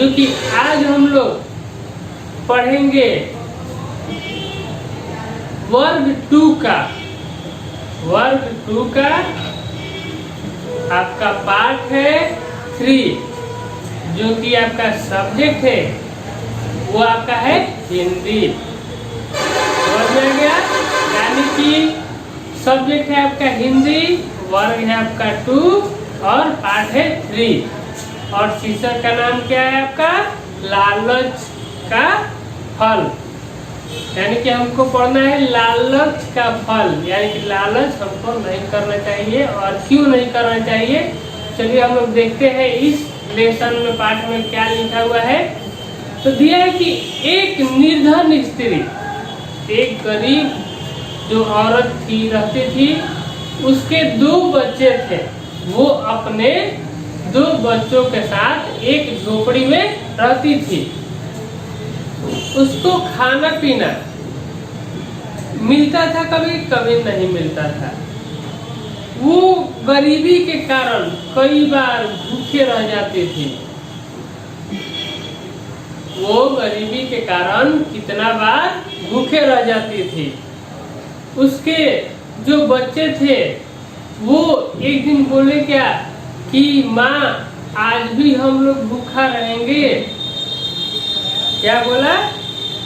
क्योंकि आज हम लोग पढ़ेंगे वर्ग 2 का आपका पाठ है 3, जो कि आपका सब्जेक्ट है वो आपका है हिंदी। समझ में आ गया? यानी कि सब्जेक्ट है आपका हिंदी, वर्ग है आपका 2 और पाठ है 3। और शीर्षक का नाम क्या है आपका? लालच का फल। यानी कि हमको पढ़ना है लालच का फल, यानी कि लालच हमको नहीं करना चाहिए और क्यों नहीं करना चाहिए। चलिए हम लोग देखते हैं इस लेसन में, पाठ में क्या लिखा हुआ है। तो दिया है कि एक निर्धन स्त्री, एक गरीब जो औरत थी रहती थी, उसके 2 बच्चे थे। वो अपने 2 बच्चों के साथ एक झोपड़ी में रहती थी। उसको खाना पीना मिलता था, कभी कभी नहीं मिलता था। वो गरीबी के कारण कई बार भूखे रह जाती थी। वो गरीबी के कारण कितना बार भूखे रह जाती थी। उसके जो बच्चे थे वो एक दिन बोले क्या कि माँ आज भी हम लोग भूखा रहेंगे। क्या बोला?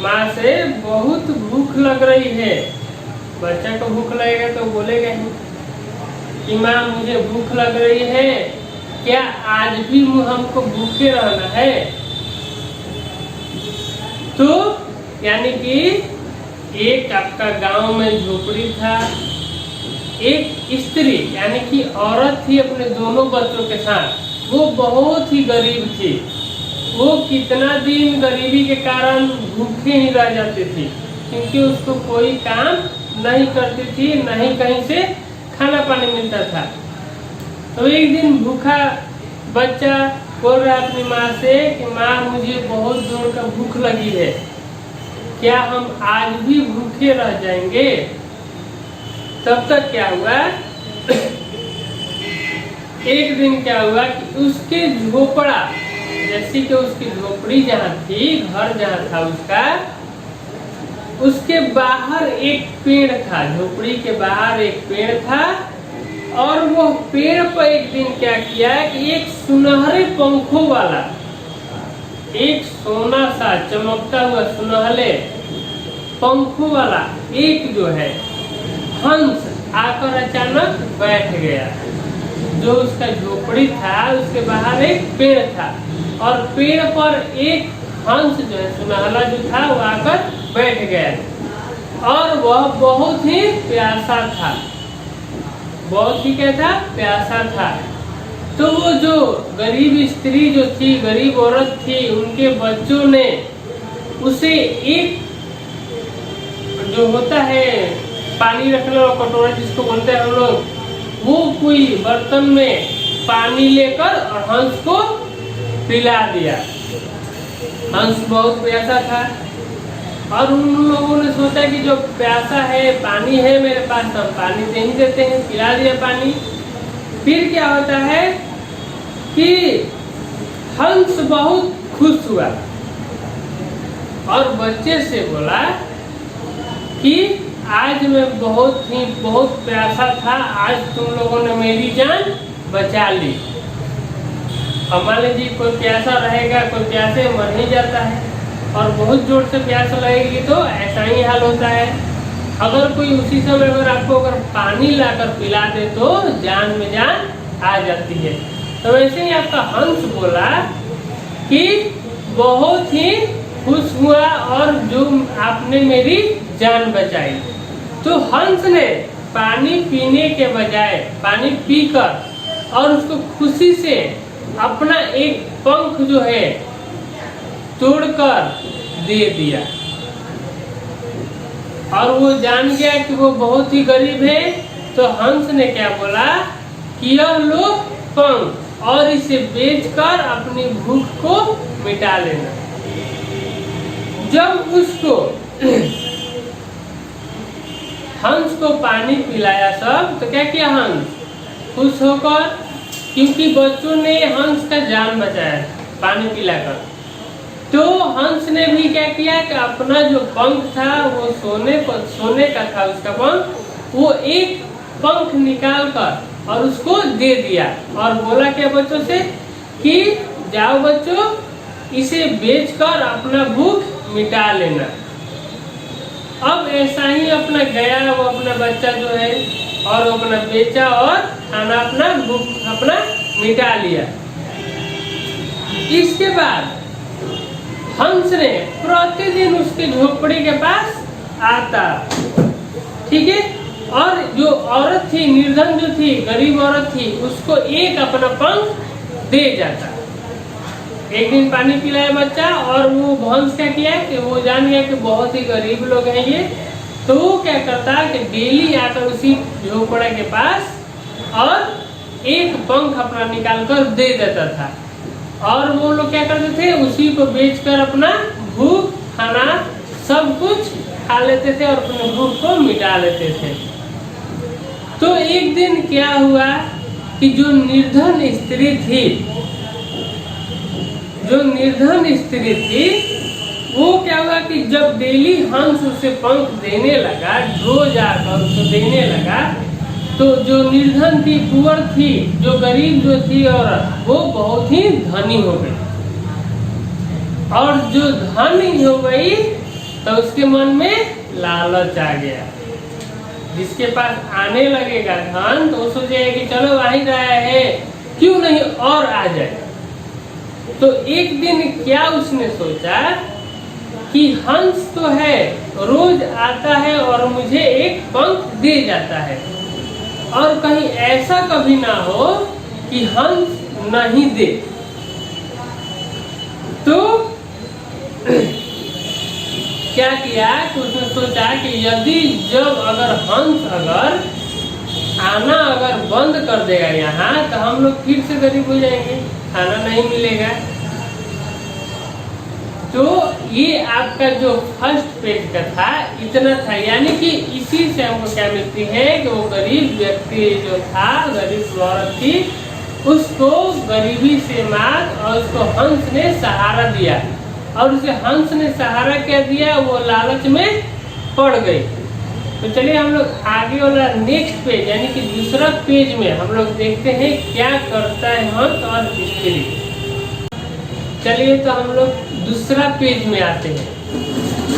माँ से बहुत भूख लग रही है। बच्चा को भूख लगेगा तो बोलेगा ही कि माँ मुझे भूख लग रही है, क्या आज भी हमको भूखे रहना है? तो यानी कि एक आपका गांव में झोपड़ी था, एक स्त्री यानी कि औरत थी अपने दोनों बच्चों के साथ। वो बहुत ही गरीब थी। वो कितना दिन गरीबी के कारण भूखे ही रह जाती थी, क्योंकि उसको कोई काम नहीं करती थी, नहीं कहीं से खाना पानी मिलता था। तो एक दिन भूखा बच्चा बोल रहा अपनी माँ से कि माँ मुझे बहुत जोर का भूख लगी है, क्या हम आज भी भूखे रह जाएंगे? तब तक क्या हुआ एक दिन क्या हुआ कि उसके झोपड़ा, जैसे कि उसकी झोपड़ी जहाँ थी, घर जहाँ था उसका, उसके बाहर एक पेड़ था। झोपड़ी के बाहर एक पेड़ था और वो पेड़ पर एक दिन क्या किया कि एक सुनहरे पंखों वाला, एक सोना सा चमकता हुआ सुनहरे पंखों वाला एक जो है हंस आकर अचानक बैठ गया। जो उसका झोपड़ी था उसके बाहर एक पेड़ था और पेड़ पर एक हंस जो है सुनहरा जो था वो आकर बैठ गया और वह बहुत ही प्यासा था। बहुत ही क्या था? प्यासा था। तो वो जो गरीब स्त्री जो थी, गरीब औरत थी, उनके बच्चों ने उसे एक जो होता है पानी रखने वाला कटोरा जिसको बोलते हैं हम लोग, वो कोई बर्तन में पानी लेकर और हंस को पिला दिया। हंस बहुत प्यासा था और उन लोगों ने सोचा कि जो प्यासा है, पानी है मेरे पास, हम पानी दे ही देते हैं। पिला दिया पानी। फिर क्या होता है कि हंस बहुत खुश हुआ और बच्चे से बोला कि आज मैं बहुत प्यासा था, आज तुम लोगों ने मेरी जान बचा ली। अब मान लीजिए कोई प्यासा रहेगा, कोई प्यासे मर ही जाता है और बहुत जोर से प्यास लगेगी तो ऐसा ही हाल होता है। अगर कोई उसी समय आपको पानी लाकर पिला दे तो जान में जान आ जाती है। तो वैसे ही आपका हंस बोला कि बहुत ही खुश हुआ और जो आपने मेरी जान बचाई। तो हंस ने पानी पीने के बजाय पानी पीकर और उसको खुशी से अपना एक पंख जो है तोड़कर दे दिया और वो जान गया कि वो बहुत ही गरीब है। तो हंस ने क्या बोला कि यह लो पंख और इसे बेचकर अपनी भूख को मिटा लेना। जब उसको हंस को पानी पिलाया सब, तो क्या किया हंस खुश होकर, क्योंकि बच्चों ने हंस का जान बचाया पानी पिलाकर। तो हंस ने भी क्या किया कि अपना जो पंख था वो सोने का था, उसका पंख, वो एक पंख निकाल कर और उसको दे दिया और बोला क्या बच्चों से कि जाओ बच्चों, इसे बेचकर अपना भूख मिटा लेना। अब ऐसा ही अपना गया वो अपना बच्चा जो है और वो अपना बेचा और खाना अपना भूख अपना मिटा लिया। इसके बाद हंस ने प्रतिदिन उसके झोपड़ी के पास आता, ठीक है, और जो औरत थी, निर्धन जो थी, गरीब औरत थी, उसको एक अपना पंख दे जाता। एक दिन पानी पिलाया बच्चा और वो हंस क्या किया कि वो जान गया कि बहुत ही गरीब लोग हैं ये, तो वो क्या करता कि डेली आकर उसी झोपड़ा के पास और एक पंख अपना निकाल कर दे देता था और वो लोग क्या करते थे, उसी को बेचकर अपना भूख खाना सब कुछ खा लेते थे और अपने भूख को मिटा लेते थे। तो एक दिन क्या हुआ कि जो निर्धन स्त्री थी वो क्या हुआ कि जब डेली हंस उसे पंख देने लगा, रोज आकर उसको देने लगा, तो जो निर्धन थी, पुअर थी, जो गरीब जो थी औरत, वो बहुत ही धनी हो गई। और जो धनी हो गई तो उसके मन में लालच आ गया। जिसके पास आने लगेगा धन तो वो सोचेगा कि चलो आ ही रहा है, क्यों नहीं और आ जाए। तो एक दिन क्या उसने सोचा कि हंस तो है, रोज आता है और मुझे एक पंख दे जाता है, और कहीं ऐसा कभी ना हो कि हंस नहीं दे। तो क्या किया कि उसने सोचा कि यदि अगर हंस आना बंद कर देगा यहाँ, तो हम लोग फिर से गरीब हो जाएंगे, खाना नहीं मिलेगा। तो ये आपका जो फर्स्ट पेज का था इतना था, यानी कि इसी से हमको क्या मिलती है कि वो गरीब व्यक्ति जो था, गरीब औरत थी, उसको गरीबी से मार और उसको हंस ने सहारा दिया, और उसे हंस ने सहारा क्या दिया, वो लालच में पड़ गई। तो चलिए हम लोग आगे वाला नेक्स्ट पेज यानी कि दूसरा पेज में हम लोग देखते हैं क्या करता है हंस और स्त्री। चलिए तो हम लोग दूसरा पेज में आते हैं,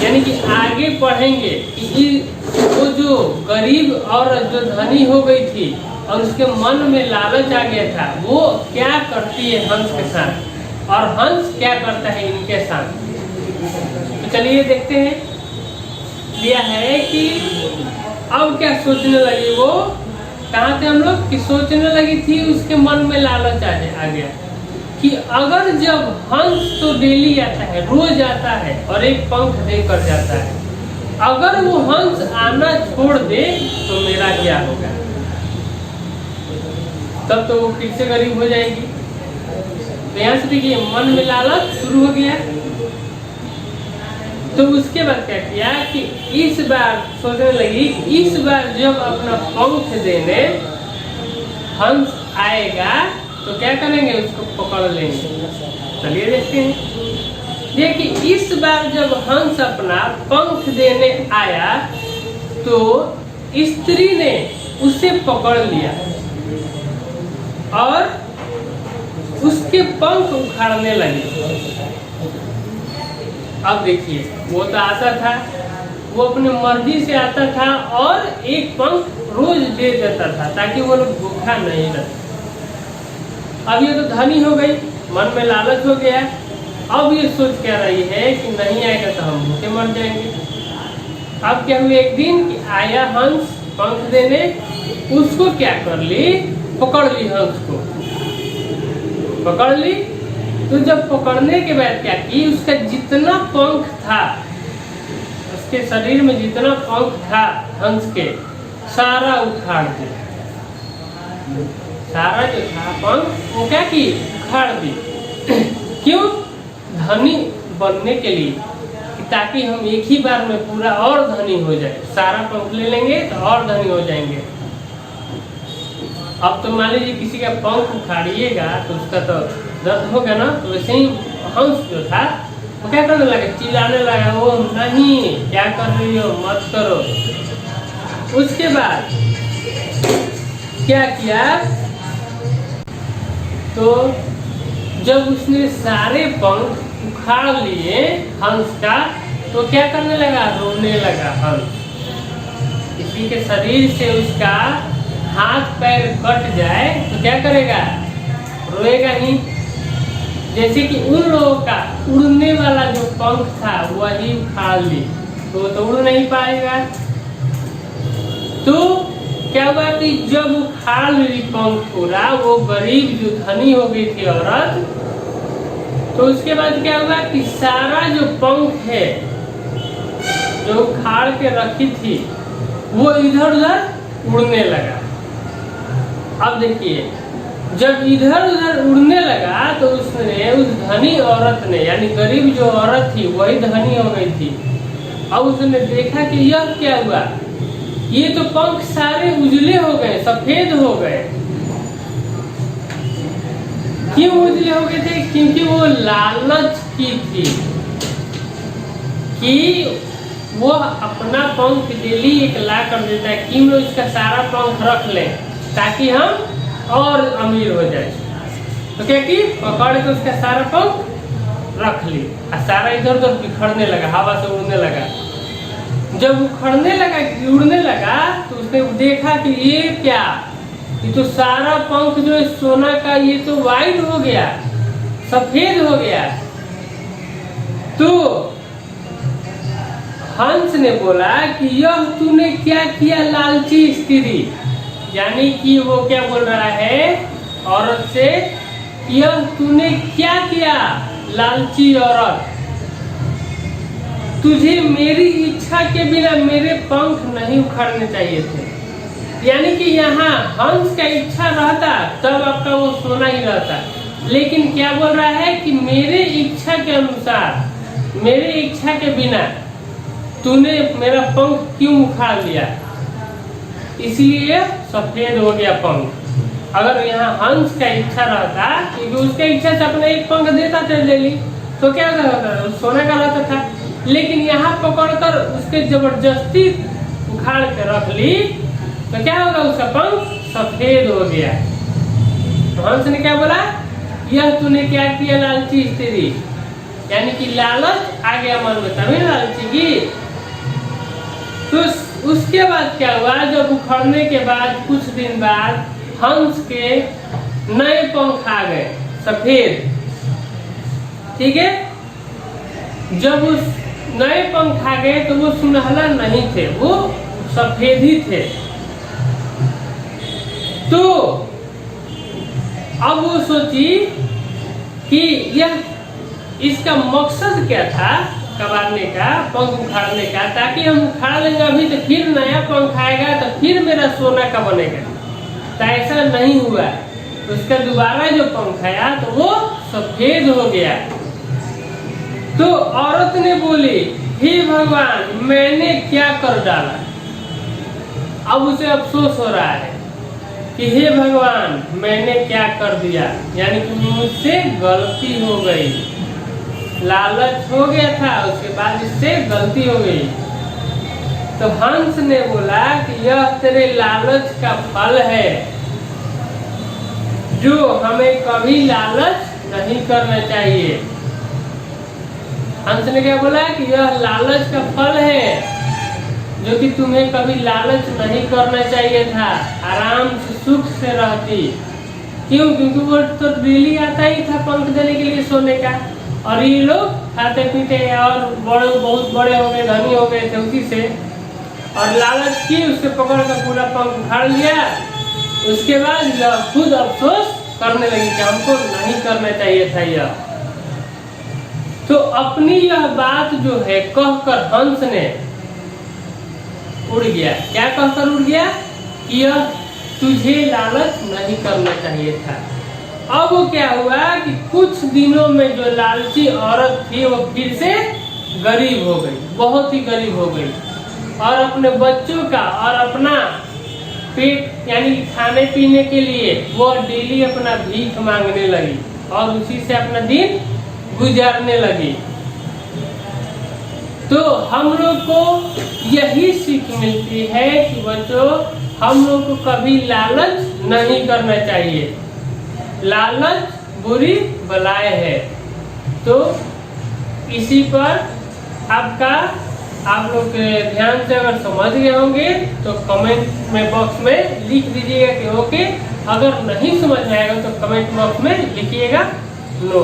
यानी कि आगे पढ़ेंगे कि वो जो गरीब और जो धनी हो गई थी और उसके मन में लालच आ गया था, वो क्या करती है हंस के साथ और हंस क्या करता है इनके साथ। तो चलिए देखते हैं। दिया है कि अब क्या सोचने लगी वो, कहाँ थे हम लोग कि सोचने लगी थी, उसके मन में लालच आ गया कि अगर जब हंस तो डेली आता है, रोज आता है और एक पंख देकर जाता है, अगर वो हंस आना छोड़ दे तो मेरा क्या होगा। तब तो वो फिर से गरीब हो जाएगी। तो यहाँ से देखिए मन में लालच शुरू हो गया। तो उसके बाद क्या किया कि इस बार सोचने लगी, इस बार जब अपना पंख देने हंस आएगा तो क्या करेंगे, उसको पकड़ लेंगे। चलिए देखते हैं। देखिए इस बार जब हंस अपना पंख देने आया तो स्त्री ने उसे पकड़ लिया और उसके पंख उखाड़ने लगे। अब देखिए वो तो आता था, वो अपनी मर्जी से आता था और एक पंख रोज दे देता था ताकि वो लोग भूखा नहीं रहता। अब ये तो धनी हो गई, मन में लालच हो गया। अब ये सोच क्या रही है कि नहीं आएगा तो हम भूखे मर जाएंगे। अब क्या हुआ, एक दिन कि आया हंस पंख देने, उसको क्या कर ली, पकड़ ली हंस को, पकड़ ली। तो जब पकड़ने के बाद क्या की, उसका जितना पंख था, उसके शरीर में जितना पंख था हंस के, सारा उखाड़ दिया। सारा जो था पंख वो क्या की, उखाड़ दी। क्यों, धनी बनने के लिए, ताकि हम एक ही बार में पूरा और धनी हो जाए। सारा पंख ले लेंगे तो और धनी हो जाएंगे। अब तो मान लीजिए किसी का पंख उखाड़िएगा तो उसका तो दर्द होगा ना। तो वैसे ही हंस जो था वो क्या करने लगा, चिल्लाने लगा, वो नहीं क्या कर रही हो, मत करो। उसके बाद क्या किया, तो जब उसने सारे पंख उखाड़ लिए हंस का, तो क्या करने लगा, रोने लगा हंस। किसी के शरीर से उसका हाथ पैर कट जाए तो क्या करेगा, रोएगा ही। जैसे कि उन लोगों का उड़ने वाला जो पंख था वही उखाड़ ली तो उड़ नहीं पाएगा। तो क्या हुआ कि जब उखाड़ ली पंख पूरा, वो गरीब जो धनी हो गई थी औरत, तो उसके बाद क्या हुआ कि सारा जो पंख है जो उखाड़ के रखी थी वो इधर उधर उड़ने लगा। अब देखिए, जब इधर उधर उड़ने लगा तो उसने, उस धनी औरत ने, यानी गरीब जो औरत थी वही धनी हो गई थी। अब उसने देखा कि यह क्या हुआ, ये तो पंख सारे उजले हो गए, सफेद हो गए। क्यों उजले हो गए थे, क्योंकि वो लालच की थी कि वो अपना पंख डेली एक ला कर देता है, क्यों लोग इसका सारा पंख रख ले ताकि हम और अमीर हो जाए। तो क्या की, पकड़ के उसका सारा पंख रख ली और सारा इधर उधर बिखरने लगा, हवा से उड़ने लगा। जब उखड़ने लगा, उड़ने लगा, तो उसने देखा कि ये क्या, ये तो सारा पंख जो है सोना का, ये तो वाइट हो गया, सफेद हो गया। तो हंस ने बोला कि यह तूने क्या किया लालची स्त्री, यानी कि वो क्या बोल रहा है औरत से, यह तूने क्या किया लालची औरत, तुझे मेरी इच्छा के बिना मेरे पंख नहीं उखाड़ने चाहिए थे। यानी कि यहाँ हंस का इच्छा रहता तब आपका वो सोना ही रहता, लेकिन क्या बोल रहा है कि मेरे इच्छा के अनुसार, मेरे इच्छा के बिना तूने मेरा पंख क्यों उखाड़ लिया, इसलिए सफेद हो गया पंख। अगर यहाँ हंस का इच्छा रहता, क्योंकि उसके इच्छा से अपने एक पंख देता था डेली, तो क्या होता, सोने का रहता था। लेकिन यहाँ पकड़कर उसके जबरदस्ती उखाड़ के रख ली, तो क्या होगा, उसका पंख सफेद हो गया। तो हंस ने क्या बोला, यह तूने क्या किया लालची स्त्री, यानी कि लालच आ गया मन में, तभी लालची की। तो उसके बाद क्या हुआ, जब उखड़ने के बाद कुछ दिन बाद हंस के नए पंख आ गए सफेद, ठीक है। जब उस नए पंख आ गए तो वो सुनहला नहीं थे, वो सफेद ही थे। तो अब वो सोची कि यह, इसका मकसद क्या था कबाड़ने का, पंख उखाड़ने का, ताकि हम उखाड़ लेंगे अभी तो फिर नया पंख आएगा तो फिर मेरा सोना का बनेगा। तो ऐसा नहीं हुआ, तो उसका दोबारा जो पंख आया तो वो सफेद हो गया। तो औरत ने बोली, हे भगवान मैंने क्या कर डाला। अब उसे अफसोस हो रहा है कि हे भगवान मैंने क्या कर दिया, यानी कि मुझसे गलती हो गई, लालच हो गया था, उसके बाद इससे गलती हो गई। तो हंस ने बोला कि यह तेरे लालच का फल है, जो हमें कभी लालच नहीं करना चाहिए। हंस ने क्या बोला कि यह लालच का फल है, जो कि तुम्हें कभी लालच नहीं करना चाहिए था, आराम से सुख से रहती। क्यों, क्योंकि वो तो डेली आता ही था पंख देने के लिए सोने का, और ये लोग खाते पीते और बड़े, बहुत बड़े हो गए, धनी हो गए थे उसी से, और लालच की उससे पकड़ कर पूरा पंख उखाड़ लिया। उसके बाद यह खुद अफसोस करने लगी कि हमको नहीं करना चाहिए था यह। तो अपनी यह बात जो है कहकर हंस ने उड़ गया। क्या कहकर उड़ गया कि यह तुझे लालच नहीं करना चाहिए था। अब वो क्या हुआ कि कुछ दिनों में जो लालची औरत थी वो फिर से गरीब हो गई, बहुत ही गरीब हो गई, और अपने बच्चों का और अपना पेट यानी खाने पीने के लिए वो डेली अपना भीख मांगने लगी और उसी से अपना दिन गुजारने लगी। तो हम लोग को यही सीख मिलती है कि बच्चों हम लोग को कभी लालच नहीं करना चाहिए। लालच बुरी बलाएं है। तो इसी पर आपका आप लोग ध्यान से अगर समझ गए होंगे तो कमेंट में बॉक्स में लिख दीजिएगा कि ओके। अगर नहीं समझ में आएगा तो कमेंट बॉक्स में लिखिएगा नो।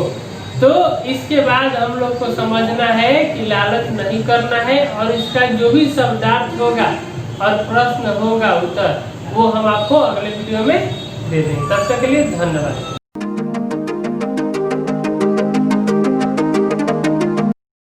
तो इसके बाद हम लोग को समझना है कि लालच नहीं करना है और इसका जो भी शब्दार्थ होगा और प्रश्न होगा उत्तर वो हम आपको अगले वीडियो में दे देंगे। तब तक के लिए धन्यवाद।